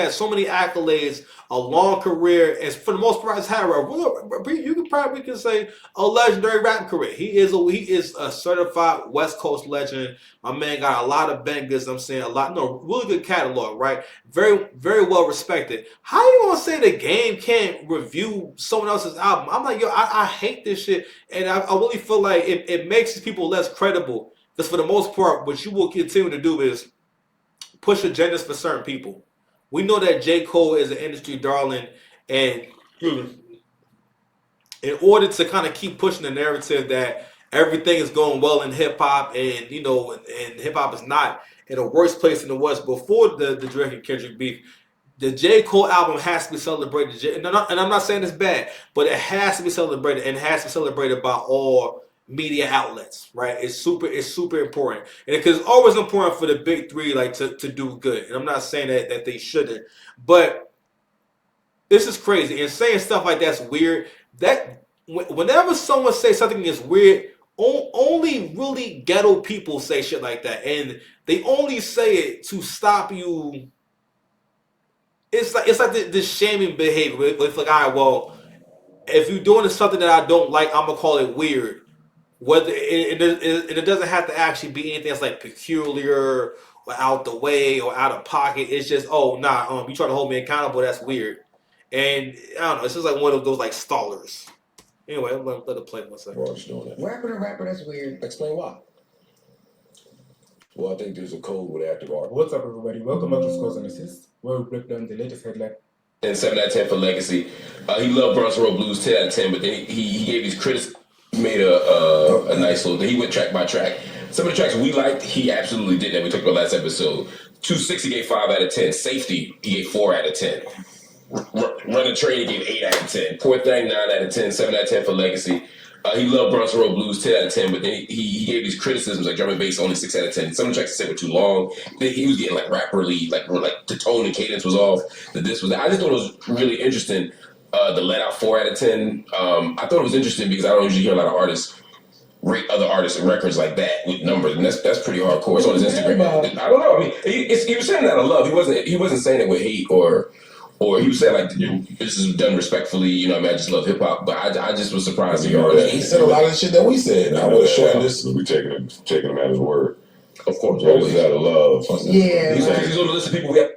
has so many accolades, a long career, and for the most part, has had you can probably say a legendary rap career. He is a certified West Coast legend. My man got a lot of bangers. I'm saying a lot, no, really good catalog, right? Very well respected. How you gonna say the game can't review someone else's album? I'm like, yo, I hate this shit, and I really feel like it makes these people less credible. Because for the most part, what you will continue to do is push agendas for certain people. We know that J. Cole is an industry darling, and in order to kind of keep pushing the narrative that everything is going well in hip hop, and and hip hop is not in a worse place than it was before the Drake and Kendrick beef. The J. Cole album has to be celebrated, and I'm not saying it's bad, but it has to be celebrated, and it has to be celebrated by all media outlets, right? It's super important, and because it's always important for the big three, like to do good. And I'm not saying that they shouldn't, but this is crazy. And saying stuff like that's weird. That whenever someone says something is weird, only really ghetto people say shit like that, and they only say it to stop you. It's like this shaming behavior. With like, all right, well, if you're doing something that I don't like, I'm gonna call it weird. Whether it doesn't have to actually be anything that's like peculiar or out the way or out of pocket. It's just, oh nah, you try to hold me accountable. That's weird. And I don't know. It's just like one of those like stallers. Anyway, let it play one second. Rapper to rapper, that's weird. Explain why. Well, I think there's a code with active art. What's up, everybody? Welcome back to Scores and Assists, where we break down the latest headline. And 7 out of 10 for Legacy. He loved Bronson Road Blues 10 out of 10, but then he gave his critics, made a nice little thing. He went track by track. Some of the tracks we liked, he absolutely did that. We talked about last episode. 2-6, he gave 5 out of 10. Safety, he gave 4 out of 10. Run the Train, he gave 8 out of 10. Poor Thing, 9 out of 10. 7 out of 10 for Legacy. He loved Bronson Road Blues 10 out of 10, but then he gave these criticisms like drum and bass only 6 out of 10. Some of the tracks he said were too long. Then he was getting like rapperly, like the tone and cadence was off. The this was that. I just thought it was really interesting. The Let Out 4 out of 10. I thought it was interesting because I don't usually hear a lot of artists rate other artists and records like that with numbers, and that's pretty hardcore. It's on his Instagram. I don't know. I mean, he was saying that out of love. He wasn't saying it with hate or he was saying like this is done respectfully. I mean, I just love hip hop, but I just was surprised to hear that. He said a lot of the shit that we said. I would have shown this. We taking him at his word. Of course, always out of love. Yeah, he's on the list of people we have